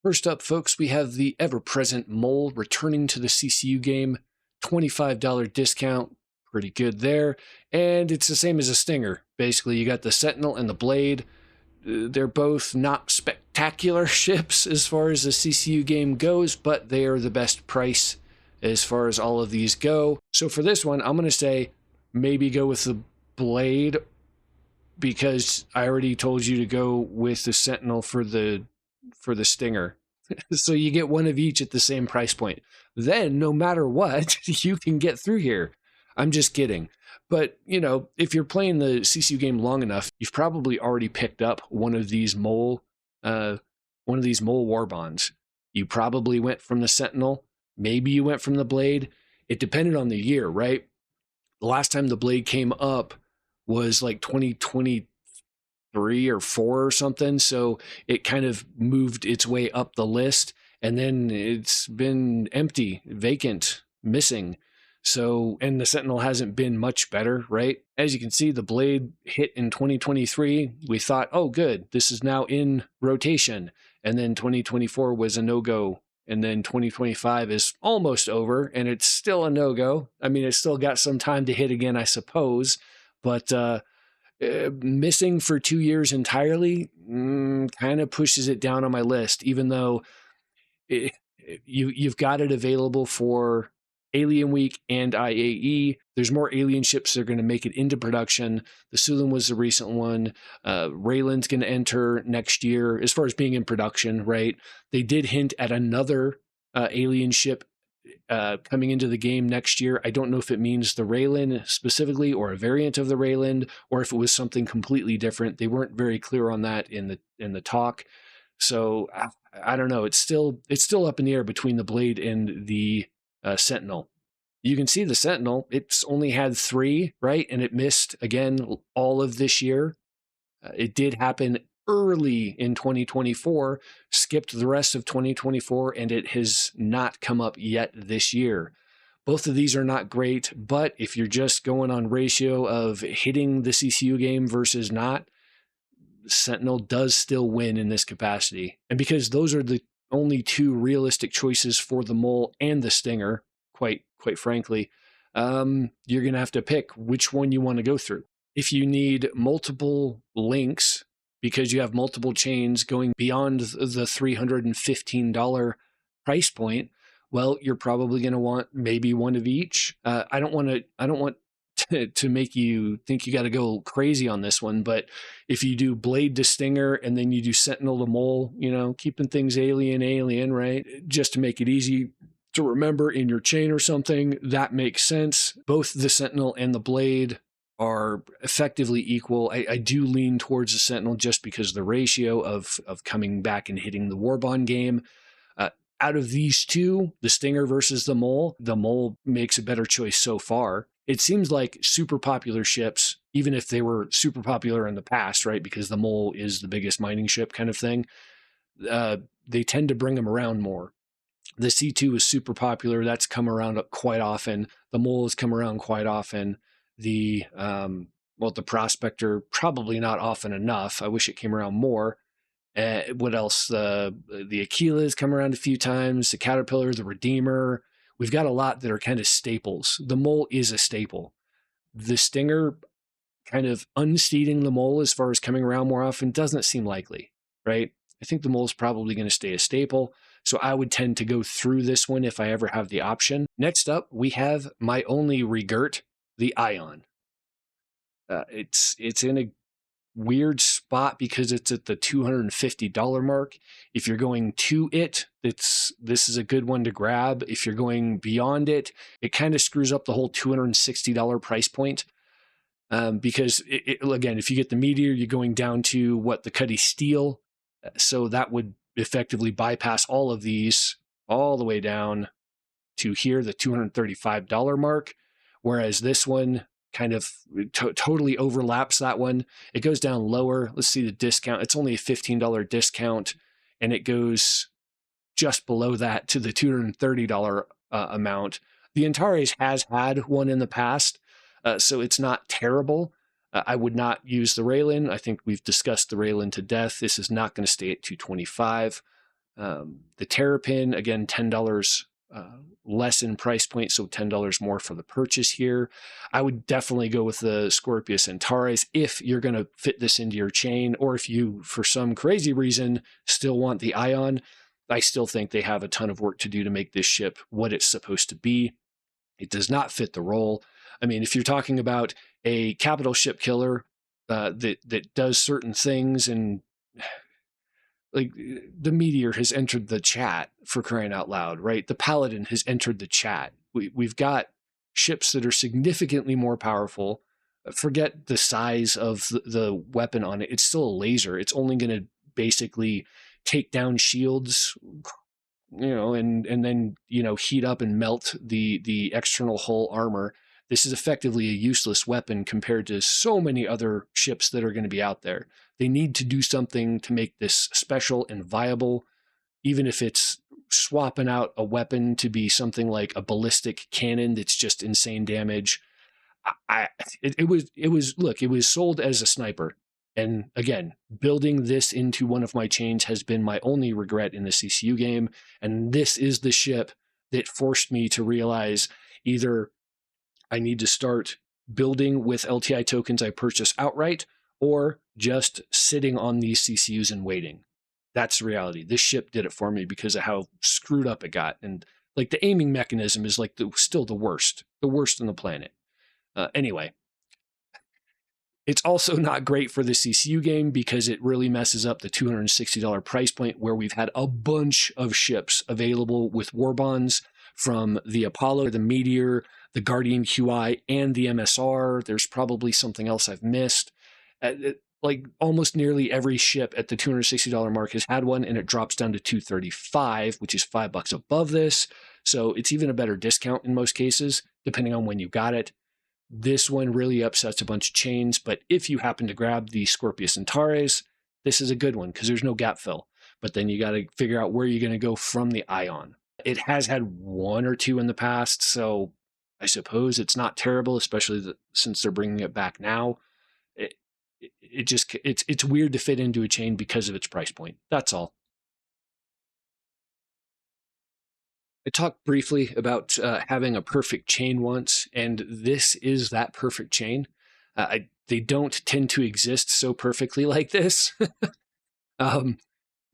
First up, folks, we have the ever-present mole returning to the CCU game. $25 discount, pretty good there. And it's the same as a Stinger. Basically, you got the Sentinel and the Blade. They're both not spectacular ships as far as the CCU game goes, but they are the best price as far as all of these go. So for this one, I'm going to say maybe go with the Blade, because I already told you to go with the Sentinel for the Stinger. So you get one of each at the same price point. Then no matter what, you can get through here. I'm just kidding. But, you know, if you're playing the CCU game long enough, you've probably already picked up one of these mole Warbonds. You probably went from the Sentinel. Maybe you went from the Blade. It depended on the year, right? The last time the Blade came up was like 2023 or 4 or something. So it kind of moved its way up the list, and then it's been empty, vacant, missing. So, and the Sentinel hasn't been much better, right? As you can see, the Blade hit in 2023. We thought, oh, good, this is now in rotation. And then 2024 was a no-go. And then 2025 is almost over, and it's still a no-go. I mean, it's still got some time to hit again, I suppose. But missing for 2 years entirely kind of pushes it down on my list, even though you've got it available for Alien Week and IAE. There's more alien ships that are going to make it into production. The Sulan was the recent one. Raylan's going to enter next year as far as being in production, right? They did hint at another alien ship coming into the game next year. I don't know if it means the Raylan specifically or a variant of the Raylan, or if it was something completely different. They weren't very clear on that in the talk. So I don't know. It's still up in the air between the Blade and the Sentinel. You can see the Sentinel, it's only had 3, right? And it missed again all of this year. It did happen early in 2024, skipped the rest of 2024, and it has not come up yet this year. Both of these are not great, but if you're just going on ratio of hitting the CCU game versus not, Sentinel does still win in this capacity. And because those are the only 2 realistic choices for the Mole and the Stinger, quite frankly, you're going to have to pick which one you want to go through. If you need multiple links because you have multiple chains going beyond the $315 price point, well, you're probably going to want maybe one of each. I don't want to make you think you got to go crazy on this one, but if you do Blade to Stinger and then you do Sentinel to Mole, you know, keeping things alien, right? Just to make it easy to remember in your chain or something, that makes sense. Both the Sentinel and the Blade are effectively equal. I do lean towards the Sentinel just because of the ratio of coming back and hitting the Warbond game. Out of these 2, the Stinger versus the Mole makes a better choice so far. It seems like super popular ships, even if they were super popular in the past, right? Because the Mole is the biggest mining ship kind of thing. They tend to bring them around more. The C2 is super popular. That's come around quite often. The Mole has come around quite often. The Prospector, probably not often enough. I wish it came around more. What else? The Aquila has come around a few times. The Caterpillar, the Redeemer. We've got a lot that are kind of staples. The Mole is a staple. The Stinger, kind of unseating the Mole as far as coming around more often, doesn't seem likely, right? I think the Mole is probably going to stay a staple. So I would tend to go through this one if I ever have the option. Next up, we have my only regurt, the Ion. It's in a weird spot because it's at the $250 mark. If you're going to it, this is a good one to grab. If you're going beyond it, it kind of screws up the whole $260 price point. Because again, if you get the Meteor, you're going down to what, the Cuddy Steel. So that would effectively bypass all of these all the way down to here, the $235 mark. Whereas this one kind of totally overlaps that one. It goes down lower. Let's see the discount. It's only a $15 discount, and it goes just below that to the $230 amount. The Antares has had one in the past, so it's not terrible. I would not use the Raylan. I think we've discussed the Raylan to death. This is not going to stay at $225. The Terrapin, again, $10 less in price point, so $10 more for the purchase here. I would definitely go with the Scorpius Antares if you're going to fit this into your chain, or if you, for some crazy reason, still want the Ion. I still think they have a ton of work to do to make this ship what it's supposed to be. It does not fit the role. I mean, if you're talking about a capital ship killer that does certain things, and like the Meteor has entered the chat, for crying out loud, right? The Paladin has entered the chat. We've got ships that are significantly more powerful. Forget the size of the weapon on it. It's still a laser. It's only going to basically take down shields, you know, and then, you know, heat up and melt the external hull armor. This is effectively a useless weapon compared to so many other ships that are going to be out there. They need to do something to make this special and viable, even if it's swapping out a weapon to be something like a ballistic cannon that's just insane damage. It was sold as a sniper. And again, building this into one of my chains has been my only regret in the CCU game. And this is the ship that forced me to realize either I need to start building with LTI tokens I purchase outright, or just sitting on these CCUs and waiting. That's the reality. This ship did it for me because of how screwed up it got. And like the aiming mechanism is like still the worst on the planet. Anyway, it's also not great for the CCU game because it really messes up the $260 price point, where we've had a bunch of ships available with Warbonds, from the Apollo, the Meteor, the Guardian QI, and the MSR. There's probably something else I've missed. Like almost nearly every ship at the $260 mark has had one, and it drops down to $235, which is $5 above this. So it's even a better discount in most cases, depending on when you got it. This one really upsets a bunch of chains, but if you happen to grab the Scorpius Antares, this is a good one because there's no gap fill. But then you got to figure out where you're going to go from the Ion. It has had one or two in the past, so I suppose it's not terrible, especially since they're bringing it back now. It's weird to fit into a chain because of its price point. That's all. I talked briefly about having a perfect chain once, and this is that perfect chain. They don't tend to exist so perfectly like this.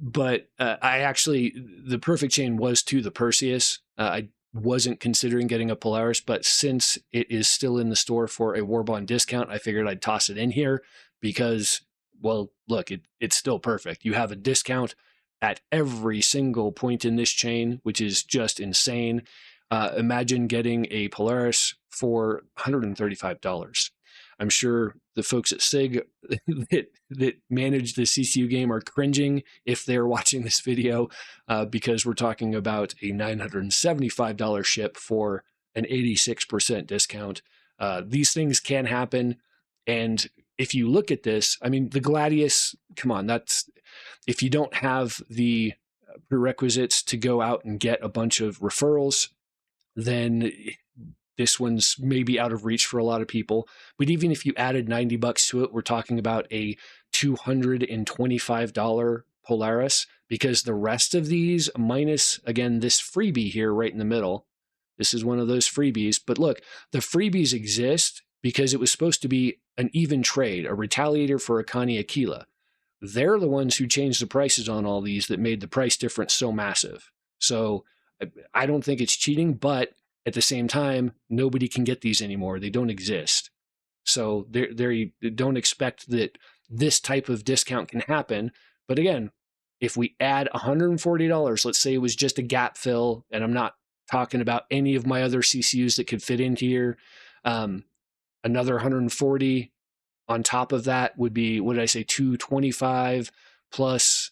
But the perfect chain was to the Perseus. I wasn't considering getting a Polaris, but since it is still in the store for a Warbond discount, I figured I'd toss it in here because, well, look, it's still perfect. You have a discount at every single point in this chain, which is just insane. Imagine getting a Polaris for $135. I'm sure the folks at SIG that manage the CCU game are cringing if they're watching this video, because we're talking about a $975 ship for an 86% discount. These things can happen. And if you look at this, I mean, the Gladius, come on, if you don't have the prerequisites to go out and get a bunch of referrals, then this one's maybe out of reach for a lot of people. But even if you added $90 to it, we're talking about a $225 Polaris, because the rest of these, minus, again, this freebie here right in the middle, this is one of those freebies. But look, the freebies exist because it was supposed to be an even trade, a retaliator for Akani Aquila. They're the ones who changed the prices on all these that made the price difference so massive. So I don't think it's cheating, but at the same time, nobody can get these anymore. They don't exist. So they don't expect that this type of discount can happen. But again, if we add $140, let's say it was just a gap fill, and I'm not talking about any of my other CCUs that could fit into here, another 140 on top of that would be, what did I say, 225 plus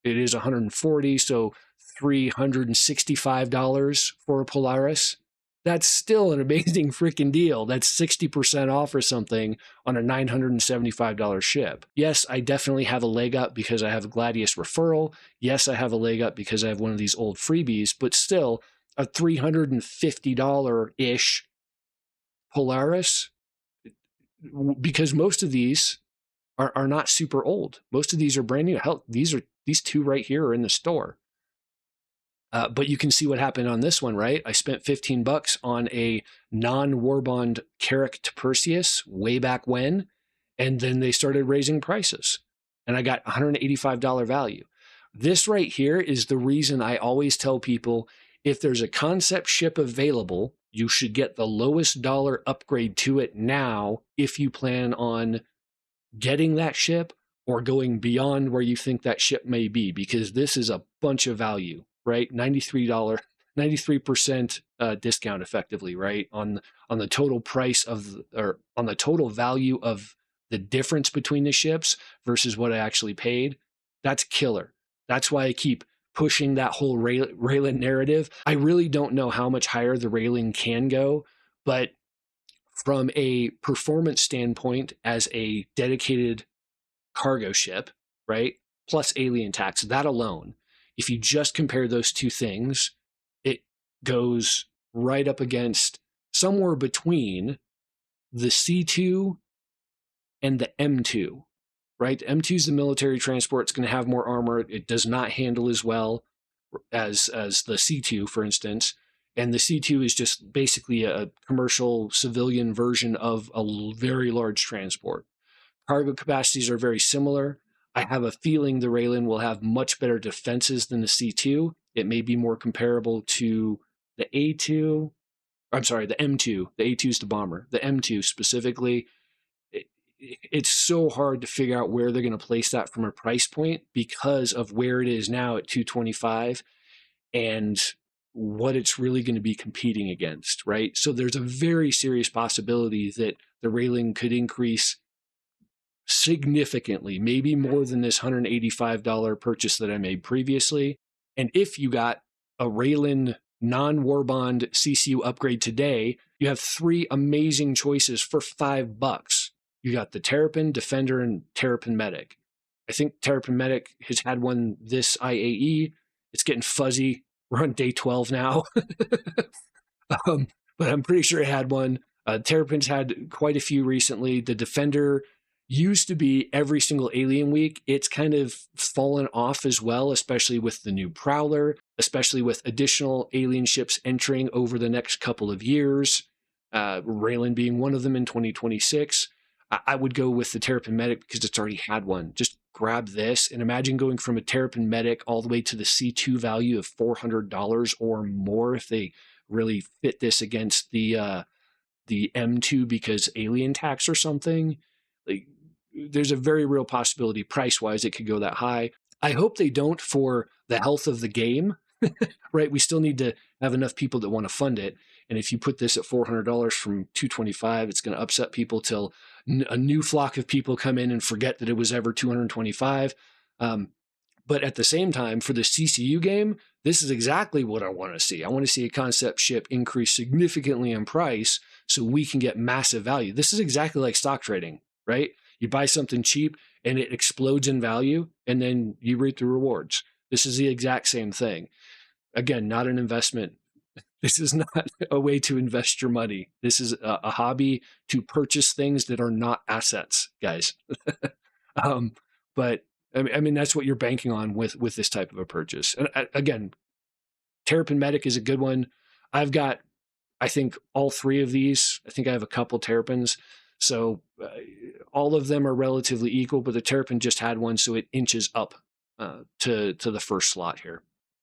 it is 140, so $365 for a Polaris. That's still an amazing freaking deal. That's 60% off or something on a $975 ship. Yes, I definitely have a leg up because I have a Gladius referral. Yes, I have a leg up because I have one of these old freebies, but still a $350-ish Polaris, because most of these are not super old. Most of these are brand new. Hell, these These two right here are in the store. But you can see what happened on this one, right? I spent 15 bucks on a non-Warbond Carrick to Perseus way back when, and then they started raising prices, and I got $185 value. This right here is the reason I always tell people, if there's a concept ship available, you should get the lowest dollar upgrade to it now if you plan on getting that ship or going beyond where you think that ship may be, because this is a bunch of value, right? $93, 93% discount effectively, right? On the total price of, or on the total value of the difference between the ships versus what I actually paid. That's killer. That's why I keep pushing that whole Raylan narrative. I really don't know how much higher the Raylan can go, but from a performance standpoint, as a dedicated cargo ship, right, plus alien tax, that alone, if you just compare those two things, it goes right up against somewhere between the C2 and the M2, right? The M2 is the military transport. It's going to have more armor. It does not handle as well as the C2, for instance. And the C2 is just basically a commercial civilian version of a very large transport. Cargo capacities are very similar. I have a feeling the Raylan will have much better defenses than the C2. It may be more comparable to the A2. I'm sorry, the M2. The A2 is the bomber. The M2 specifically, it's so hard to figure out where they're going to place that from a price point because of where it is now at 225 and what it's really going to be competing against, right? So there's a very serious possibility that the Raylan could increase significantly, maybe more than this $185 purchase that I made previously. And if you got a Raylan non-Warbond CCU upgrade today, you have three amazing choices for $5. You got the Terrapin, Defender, and Terrapin Medic. I think Terrapin Medic has had one this IAE. It's getting fuzzy. We're on day 12 now. But I'm pretty sure it had one. Terrapin's had quite a few recently. The Defender used to be every single Alien Week. It's kind of fallen off as well, especially with the new Prowler, especially with additional alien ships entering over the next couple of years, Raylan being one of them in 2026. I would go with the Terrapin Medic because it's already had one. Just grab this and imagine going from a Terrapin Medic all the way to the C2 value of $400 or more if they really fit this against the M2 because alien tax or something. Like, there's a very real possibility price-wise it could go that high. I hope they don't for the health of the game, right? We still need to have enough people that want to fund it. And if you put this at $400 from $225, it's going to upset people till a new flock of people come in and forget that it was ever $225. But at the same time, for the CCU game, this is exactly what I want to see. I want to see a concept ship increase significantly in price so we can get massive value. This is exactly like stock trading, right? You buy something cheap and it explodes in value, and then you reap the rewards. This is the exact same thing. Again, not an investment. This is not a way to invest your money. This is a hobby to purchase things that are not assets, guys. But I mean, that's what you're banking on with this type of a purchase. And again, Terrapin Medic is a good one. I've got, I think, all three of these. I think I have a couple Terrapins. So all of them are relatively equal, but the Terrapin just had one, so it inches up to the first slot here.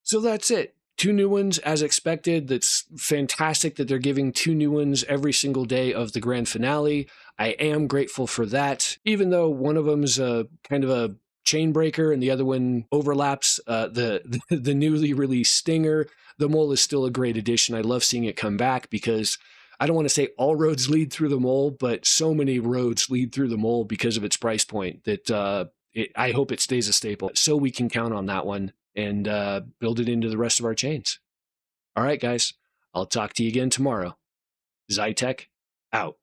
So that's it. 2 new ones as expected. That's fantastic that they're giving 2 new ones every single day of the grand finale. I am grateful for that, even though one of them is a kind of a chain breaker and the other one overlaps the newly released Stinger. The Mole is still a great addition. I love seeing it come back because I don't want to say all roads lead through the Mole, but so many roads lead through the Mole because of its price point that I hope it stays a staple so we can count on that one and build it into the rest of our chains. All right, guys, I'll talk to you again tomorrow. Zi-Tek out.